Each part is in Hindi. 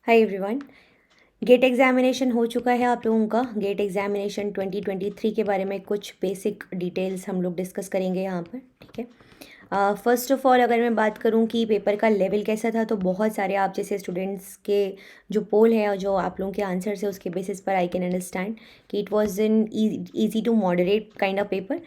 Hi everyone. गेट एग्जामिनेशन हो चुका है आप लोगों का। गेट एग्जामिनेशन 2023 के बारे में कुछ बेसिक डिटेल्स हम लोग डिस्कस करेंगे यहाँ पर, ठीक है। फर्स्ट ऑफ ऑल अगर मैं बात करूँ कि पेपर का लेवल कैसा था, तो बहुत सारे आप जैसे स्टूडेंट्स के जो पोल है और जो आप लोगों के आंसर्स है उसके बेसिस पर आई कैन अंडरस्टैंड कि it was in easy to moderate kind of paper.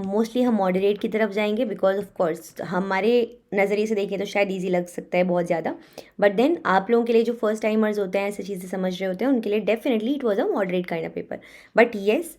Mostly हम मॉडरेट की तरफ जाएंगे बिकॉज ऑफ कोर्स हमारे नज़रिए से देखें तो शायद ईजी लग सकता है बहुत ज़्यादा, बट देन आप लोगों के लिए जो फर्स्ट टाइमर्स होते हैं, ऐसी चीज़ें समझ रहे होते हैं, उनके लिए definitely it was a moderate kind of paper. But yes,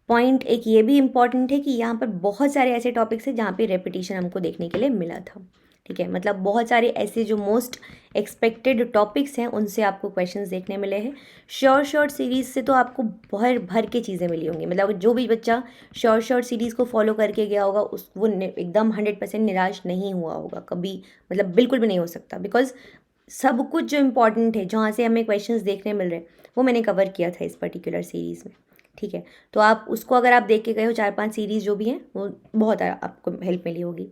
point एक ये भी इम्पॉर्टेंट है कि यहाँ पर बहुत सारे ऐसे टॉपिक्स हैं जहाँ पे रेपिटेशन हमको देखने के लिए मिला था, ठीक है। मतलब बहुत सारे ऐसे जो मोस्ट एक्सपेक्टेड टॉपिक्स हैं उनसे आपको क्वेश्चंस देखने मिले हैं। शॉर्ट सीरीज़ से तो आपको भर भर के चीज़ें मिली होंगी। मतलब जो भी बच्चा शॉर्ट सीरीज़ को फॉलो करके गया होगा वो एकदम 100% निराश नहीं हुआ होगा कभी। मतलब बिल्कुल भी नहीं हो सकता, बिकॉज सब कुछ जो इम्पोर्टेंट है जहाँ से हमें क्वेश्चंस देखने मिल रहे हैं वो मैंने कवर किया था इस पर्टिकुलर सीरीज़ में, ठीक है। तो आप उसको अगर आप देख के गए हो 4-5 सीरीज़ जो भी हैं वो बहुत आपको हेल्प मिली होगी।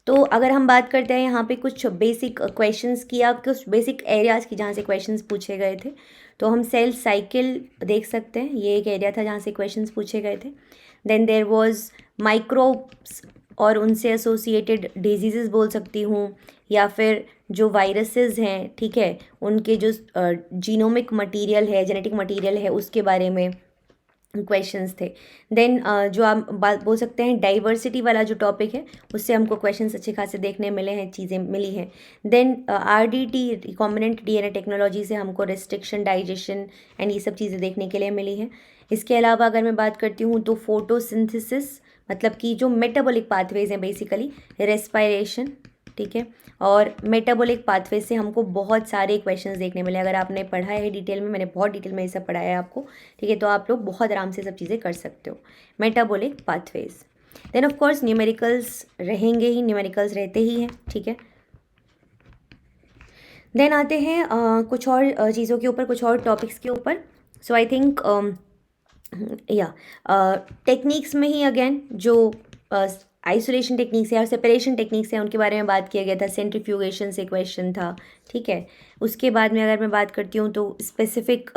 तो अगर हम बात करते हैं यहाँ पे कुछ बेसिक क्वेश्चंस की या कुछ बेसिक एरियाज़ की जहाँ से क्वेश्चंस पूछे गए थे, तो हम सेल साइकिल देख सकते हैं। ये एक एरिया था जहाँ से क्वेश्चंस पूछे गए थे। देन देयर वाज माइक्रोब्स और उनसे एसोसिएटेड डिजीज़ बोल सकती हूँ, या फिर जो वायरसेस हैं, ठीक है, उनके जो जीनोमिक मटेरियल है, जेनेटिक मटेरियल है, उसके बारे में क्वेश्चंस थे। देन जो आप बात बोल सकते हैं डाइवर्सिटी वाला जो टॉपिक है उससे हमको क्वेश्चंस अच्छे खासे देखने मिले हैं, चीज़ें मिली हैं। Then RDT recombinant DNA technology से हमको रिस्ट्रिक्शन, डाइजेशन एंड ये सब चीज़ें देखने के लिए मिली हैं। इसके अलावा अगर मैं बात करती हूँ तो फोटोसिंथेसिस, मतलब कि जो मेटाबॉलिक पाथवेज हैं बेसिकली, रेस्पायरेशन, ठीक है, और मेटाबॉलिक पाथवे से हमको बहुत सारे क्वेश्चंस देखने मिले। अगर आपने पढ़ा है डिटेल में, मैंने बहुत डिटेल में ये सब पढ़ाया है आपको, ठीक है, तो आप लोग बहुत आराम से सब चीज़ें कर सकते हो। Metabolic pathways, then of course numericals रहेंगे ही, न्यूमेरिकल्स रहते ही हैं, ठीक है। देन आते हैं कुछ और चीज़ों के ऊपर, कुछ और टॉपिक्स के ऊपर। सो आई थिंक या टेक्निक्स में ही अगेन जो आइसोलेशन टेक्निक्स है और सेपरेशन टेक्निक्स है उनके बारे में बात किया गया था। सेंट्रीफ्यूगेशन से क्वेश्चन था, ठीक है। उसके बाद में अगर मैं बात करती हूँ तो स्पेसिफिक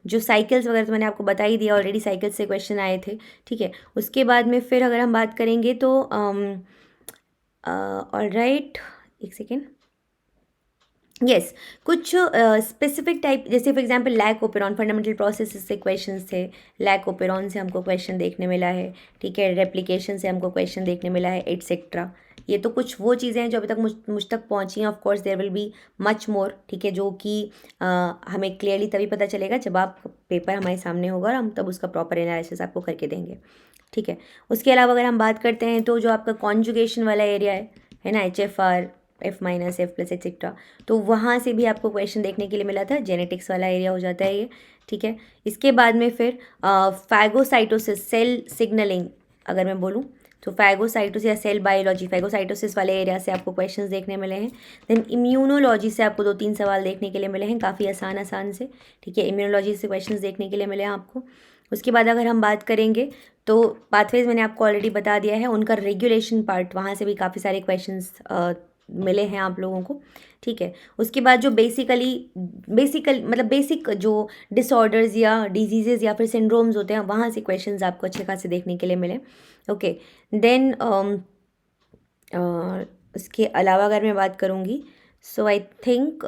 जो साइकिल्स वगैरह तो मैंने आपको बता ही दिया ऑलरेडी, साइकिल्स से क्वेश्चन आए थे, ठीक है। उसके बाद में फिर अगर हम बात करेंगे तो ऑलराइट, एक सेकेंड, यस, कुछ स्पेसिफिक टाइप, जैसे for example lac operon, fundamental processes से क्वेश्चंस थे। लैक ओपेरॉन से हमको क्वेश्चन देखने मिला है, ठीक है। रेप्लिकेशन से हमको क्वेश्चन देखने मिला है, एटसेट्रा। ये तो कुछ वो चीज़ें हैं जो अभी तक मुझ तक पहुँची हैं। Of course there will be much more, ठीक है, जो कि हमें क्लियरली तभी पता चलेगा जब आप पेपर हमारे सामने होगा और हम तब उसका प्रॉपर एनालिसिस आपको करके देंगे, ठीक है। उसके अलावा अगर हम बात करते हैं तो जो आपका कॉन्जुगेशन वाला एरिया है ना, HFR, F-F+ एट्सेट्रा, तो वहाँ से भी आपको क्वेश्चन देखने के लिए मिला था। जेनेटिक्स वाला एरिया हो जाता है ये, ठीक है। इसके बाद में फिर फैगोसाइटोसिस, सेल सिग्नलिंग अगर मैं बोलूँ तो फैगोसाइटोसिस या सेल बायोलॉजी, फैगोसाइटोसिस वाले एरिया से आपको क्वेश्चंस देखने मिले हैं। देन इम्यूनोलॉजी से आपको 2-3 सवाल देखने के लिए मिले हैं, काफ़ी आसान से, ठीक है। इम्यूनोलॉजी से क्वेश्चंस देखने के लिए मिले हैं आपको। उसके बाद अगर हम बात करेंगे तो पाथवेज मैंने आपको ऑलरेडी बता दिया है, उनका रेगुलेशन पार्ट, वहाँ से भी काफ़ी सारे क्वेश्चंस मिले हैं आप लोगों को, ठीक है। उसके बाद जो बेसिक जो डिसऑर्डर्स या डिजीज़ेज़ या फिर सिंड्रोम्स होते हैं वहाँ से क्वेश्चंस आपको अच्छे खासे देखने के लिए मिले, ओके। देन उसके अलावा अगर मैं बात करूँगी, सो आई थिंक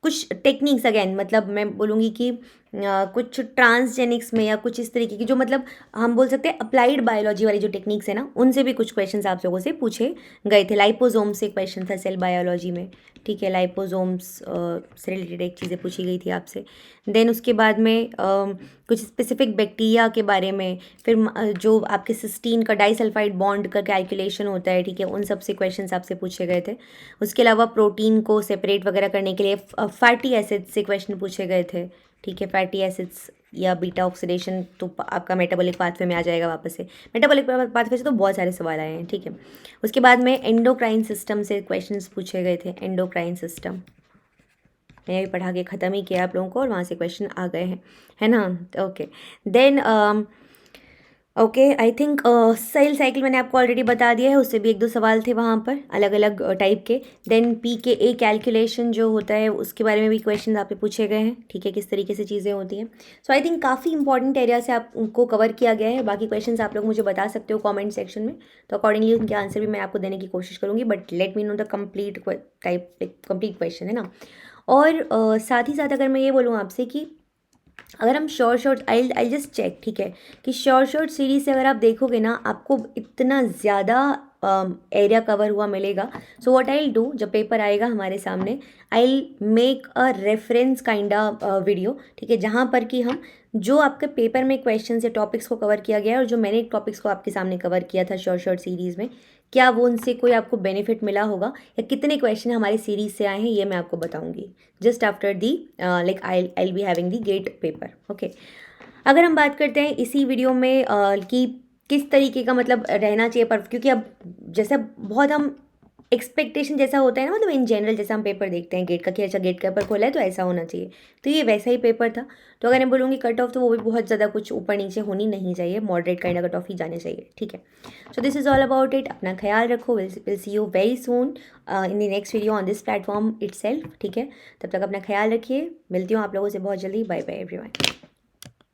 कुछ टेक्निक्स अगेन, मतलब मैं बोलूँगी कि कुछ ट्रांसजेनिक्स में या कुछ इस तरीके की जो, मतलब हम बोल सकते हैं अप्लाइड बायोलॉजी वाली जो टेक्निक्स है ना, उनसे भी कुछ क्वेश्चंस आप लोगों से पूछे गए थे। लाइपोसोम से क्वेश्चन था सेल बायोलॉजी में, ठीक है। लाइपोसोम्स से रिलेटेड एक चीज़ें पूछी गई थी आपसे। देन उसके बाद में कुछ स्पेसिफिक बैक्टीरिया के बारे में, फिर जो आपके सिस्टीन का डाइसल्फाइड बॉन्ड का कैलकुलेशन होता है, ठीक है, उन सब से क्वेश्चन आपसे पूछे गए थे। उसके अलावा प्रोटीन को सेपरेट वगैरह करने के लिए फैटी एसिड्स से क्वेश्चन पूछे गए थे, ठीक है। फैटी एसिड्स या बीटा ऑक्सीडेशन तो आपका मेटाबॉलिक पाथवे में आ जाएगा वापस से। मेटाबॉलिक पाथवे से तो बहुत सारे सवाल आए हैं, ठीक है। उसके बाद में एंडोक्राइन सिस्टम से क्वेश्चंस पूछे गए थे। एंडोक्राइन सिस्टम मैंने भी पढ़ा के ख़त्म ही किया आप लोगों को और वहाँ से क्वेश्चन आ गए हैं, है ना, okay. Then okay, I think cell cycle मैंने आपको ऑलरेडी बता दिया है, उससे भी एक दो सवाल थे वहाँ पर अलग अलग टाइप के। देन पी के ए कैलकुलेशन जो होता है उसके बारे में भी क्वेश्चन आप पे पूछे गए हैं, ठीक है, किस तरीके से चीज़ें होती हैं। सो आई थिंक काफ़ी इंपॉर्टेंट एरिया से आपको कवर किया गया है। बाकी क्वेश्चन आप लोग मुझे बता सकते हो कॉमेंट सेक्शन में, तो अकॉर्डिंगली उनके आंसर भी मैं आपको देने की कोशिश करूँगी, but let me know the complete type, complete question, है ना। और साथ ही साथ अगर मैं ये बोलूँ आपसे कि अगर हम शॉर्ट आई जस्ट चेक, ठीक है, कि शॉर्ट सीरीज से अगर आप देखोगे ना आपको इतना ज़्यादा एरिया कवर हुआ मिलेगा। So what I will do, जब पेपर आएगा हमारे सामने, I will make a reference kind video, ठीक है, जहाँ पर कि हम जो आपके पेपर में क्वेश्चन या टॉपिक्स को कवर किया गया है और जो मैंने टॉपिक्स को आपके सामने कवर किया था शॉर्ट सीरीज़ में, क्या वो उनसे कोई आपको बेनिफिट मिला होगा या कितने क्वेश्चन हमारी सीरीज से आए हैं, ये मैं आपको बताऊंगी just after the like I be having the GATE paper. Okay, अगर हम बात करते हैं इसी वीडियो में कि किस तरीके का मतलब रहना चाहिए पर, क्योंकि अब जैसे बहुत हम एक्सपेक्टेशन जैसा होता है ना, मतलब इन जनरल जैसा हम पेपर देखते हैं गेट का कि अच्छा गेट का पेपर खोला है तो ऐसा होना चाहिए, तो ये वैसा ही पेपर था। तो अगर मैं बोलूँगी कट ऑफ, तो वो भी बहुत ज़्यादा कुछ ऊपर नीचे होनी नहीं चाहिए, moderate kind of cut off ही जाने चाहिए, ठीक है। So this is all about it. अपना ख्याल रखो, will see you very soon in the next video on this platform itself, ठीक है। तब तक अपना ख्याल रखिए, मिलती हूँ आप लोगों से बहुत जल्दी। Bye bye everyone.